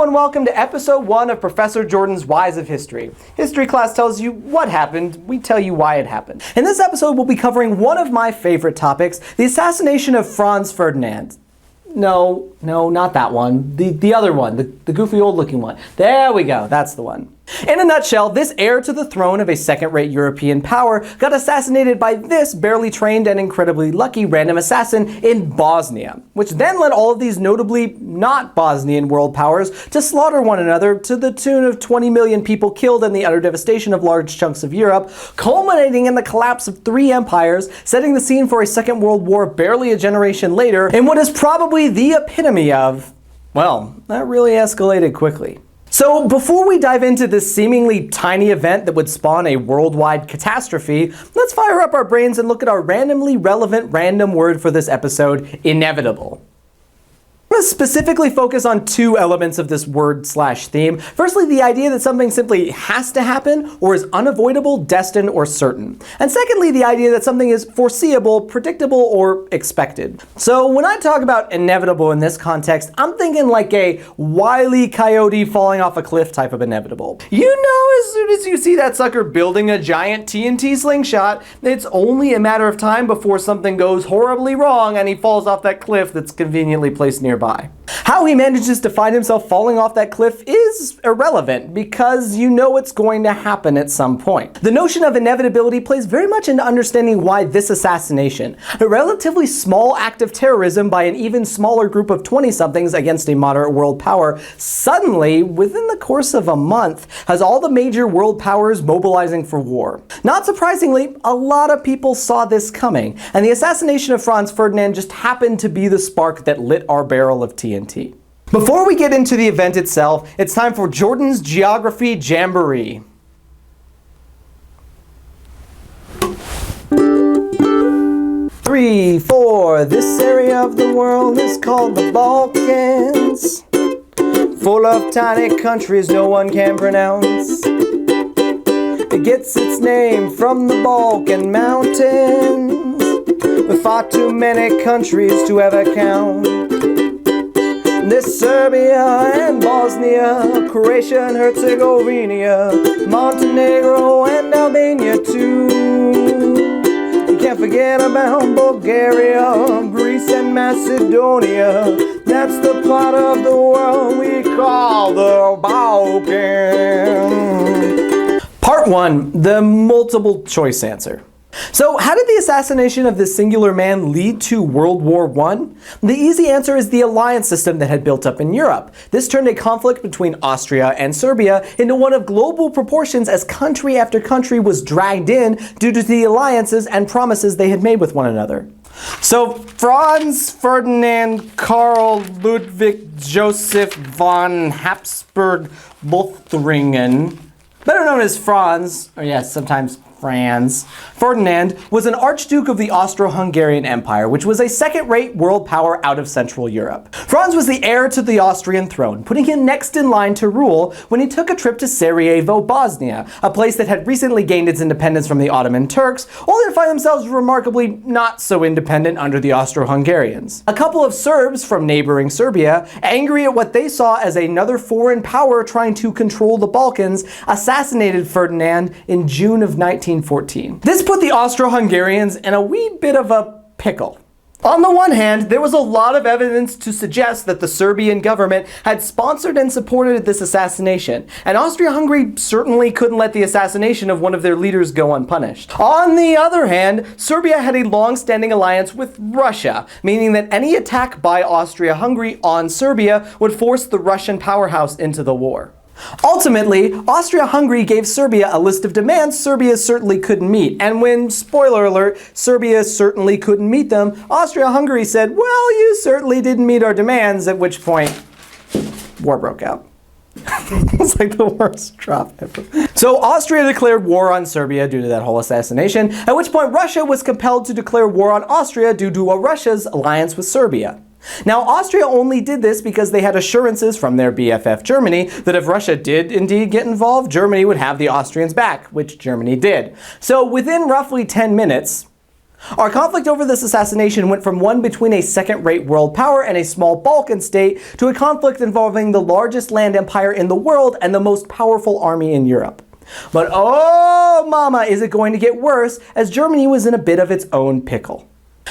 and welcome to episode 1 of Professor Jordan's Whys of History. History class tells you what happened, we tell you why it happened. In this episode, we'll be covering one of my favorite topics, the assassination of Franz Ferdinand. No, not that one. The other one, the goofy old looking one. There we go, that's the one. In a nutshell, this heir to the throne of a second-rate European power got assassinated by this barely trained and incredibly lucky random assassin in Bosnia, which then led all of these notably not Bosnian world powers to slaughter one another to the tune of 20 million people killed and the utter devastation of large chunks of Europe, culminating in the collapse of 3 empires, setting the scene for a Second World War barely a generation later in what is probably the epitome of, well, that really escalated quickly. So before we dive into this seemingly tiny event that would spawn a worldwide catastrophe, let's fire up our brains and look at our randomly relevant random word for this episode, inevitable. I'm going to specifically focus on 2 elements of this word/theme. Firstly, the idea that something simply has to happen or is unavoidable, destined, or certain. And secondly, the idea that something is foreseeable, predictable, or expected. So when I talk about inevitable in this context, I'm thinking like a Wile E. Coyote falling off a cliff type of inevitable. You know, as soon as you see that sucker building a giant TNT slingshot, it's only a matter of time before something goes horribly wrong and he falls off that cliff that's conveniently placed nearby. How he manages to find himself falling off that cliff is irrelevant because you know it's going to happen at some point. The notion of inevitability plays very much into understanding why this assassination, a relatively small act of terrorism by an even smaller group of 20-somethings against a moderate world power, suddenly, within the course of a month, has all the major world powers mobilizing for war. Not surprisingly, a lot of people saw this coming, and the assassination of Franz Ferdinand just happened to be the spark that lit our barrel of TNT. Before we get into the event itself, it's time for Jordan's Geography Jamboree. Three, four, this area of the world is called the Balkans, full of tiny countries no one can pronounce. It gets its name from the Balkan Mountains, with far too many countries to ever count. There's Serbia and Bosnia, Croatia and Herzegovina, Montenegro and Albania too. You can't forget about Bulgaria, Greece and Macedonia. That's the part of the world we call the Balkans. Part 1, the multiple choice answer. So how did the assassination of this singular man lead to World War I? The easy answer is the alliance system that had built up in Europe. This turned a conflict between Austria and Serbia into one of global proportions as country after country was dragged in due to the alliances and promises they had made with one another. So Franz Ferdinand Karl Ludwig Joseph von Habsburg-Lothringen, better known as Franz, or yes, sometimes Franz Ferdinand, was an Archduke of the Austro-Hungarian Empire, which was a second-rate world power out of Central Europe. Franz was the heir to the Austrian throne, putting him next in line to rule when he took a trip to Sarajevo, Bosnia, a place that had recently gained its independence from the Ottoman Turks, only to find themselves remarkably not so independent under the Austro-Hungarians. A couple of Serbs from neighboring Serbia, angry at what they saw as another foreign power trying to control the Balkans, assassinated Ferdinand in June of 1914. This put the Austro-Hungarians in a wee bit of a pickle. On the one hand, there was a lot of evidence to suggest that the Serbian government had sponsored and supported this assassination, and Austria-Hungary certainly couldn't let the assassination of one of their leaders go unpunished. On the other hand, Serbia had a long-standing alliance with Russia, meaning that any attack by Austria-Hungary on Serbia would force the Russian powerhouse into the war. Ultimately, Austria-Hungary gave Serbia a list of demands Serbia certainly couldn't meet, and when, spoiler alert, Serbia certainly couldn't meet them, Austria-Hungary said, well, you certainly didn't meet our demands, at which point, war broke out. It's like the worst drop ever. So Austria declared war on Serbia due to that whole assassination, at which point Russia was compelled to declare war on Austria due to Russia's alliance with Serbia. Now, Austria only did this because they had assurances from their BFF Germany that if Russia did indeed get involved, Germany would have the Austrians back, which Germany did. So within roughly 10 minutes, Our conflict over this assassination went from one between a second-rate world power and a small Balkan state to a conflict involving the largest land empire in the world and the most powerful army in Europe. But oh mama, is it going to get worse, as Germany was in a bit of its own pickle.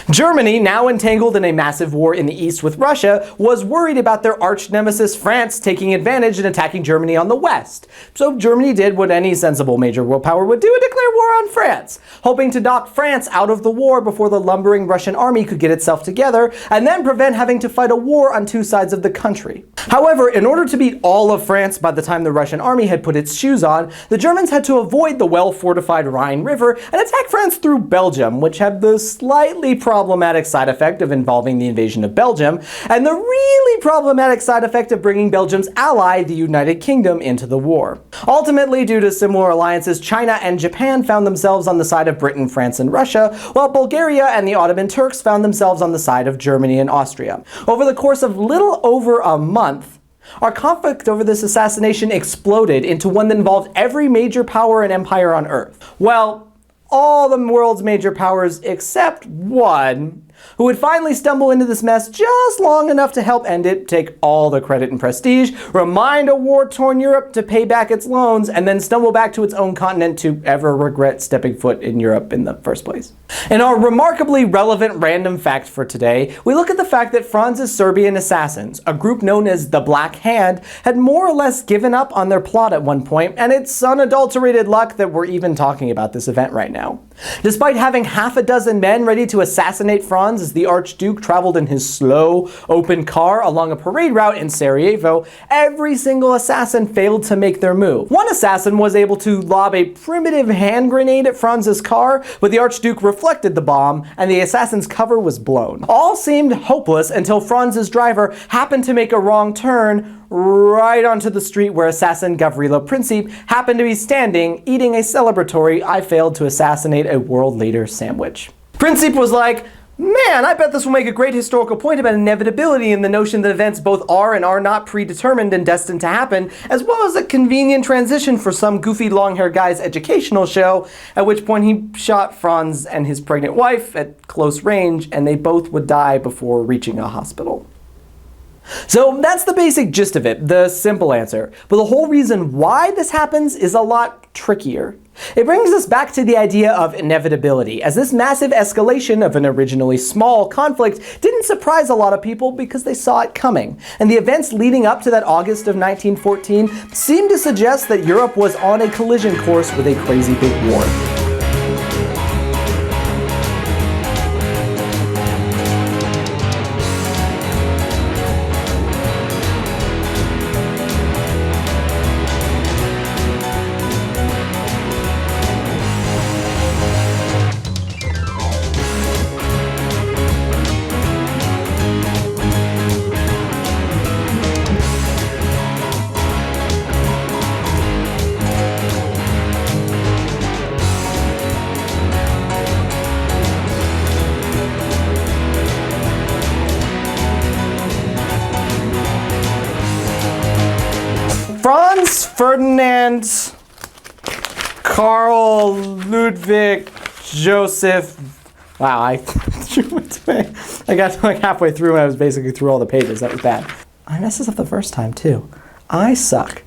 Germany, now entangled in a massive war in the east with Russia, was worried about their arch-nemesis France taking advantage and attacking Germany on the west. So Germany did what any sensible major world power would do and declare war on France, hoping to knock France out of the war before the lumbering Russian army could get itself together, and then prevent having to fight a war on two sides of the country. However, in order to beat all of France by the time the Russian army had put its shoes on, the Germans had to avoid the well-fortified Rhine River and attack France through Belgium, which had the slightly problematic side effect of involving the invasion of Belgium, and the really problematic side effect of bringing Belgium's ally, the United Kingdom, into the war. Ultimately, due to similar alliances, China and Japan found themselves on the side of Britain, France, and Russia, while Bulgaria and the Ottoman Turks found themselves on the side of Germany and Austria. Over the course of little over a month, our conflict over this assassination exploded into one that involved every major power and empire on Earth. Well, all the world's major powers except one, who would finally stumble into this mess just long enough to help end it, take all the credit and prestige, remind a war-torn Europe to pay back its loans, and then stumble back to its own continent to ever regret stepping foot in Europe in the first place. In our remarkably relevant random fact for today, we look at the fact that Franz's Serbian assassins, a group known as the Black Hand, had more or less given up on their plot at one point, and it's unadulterated luck that we're even talking about this event right now. Despite having half a dozen men ready to assassinate Franz as the Archduke traveled in his slow, open car along a parade route in Sarajevo, every single assassin failed to make their move. One assassin was able to lob a primitive hand grenade at Franz's car, but the Archduke reflected the bomb, and the assassin's cover was blown. All seemed hopeless until Franz's driver happened to make a wrong turn right onto the street where assassin Gavrilo Princip happened to be standing, eating a celebratory "I failed to assassinate a world leader" sandwich. Princip was like, "Man, I bet this will make a great historical point about inevitability and the notion that events both are and are not predetermined and destined to happen, as well as a convenient transition for some goofy long-haired guy's educational show," at which point he shot Franz and his pregnant wife at close range, and they both would die before reaching a hospital. So that's the basic gist of it, the simple answer. But the whole reason why this happens is a lot trickier. It brings us back to the idea of inevitability, as this massive escalation of an originally small conflict didn't surprise a lot of people because they saw it coming. And the events leading up to that August of 1914 seemed to suggest that Europe was on a collision course with a crazy big war. Franz Ferdinand Karl Ludwig Joseph. Wow, I got to like halfway through and I was basically through all the pages. That was bad. I messed this up the first time too. I suck.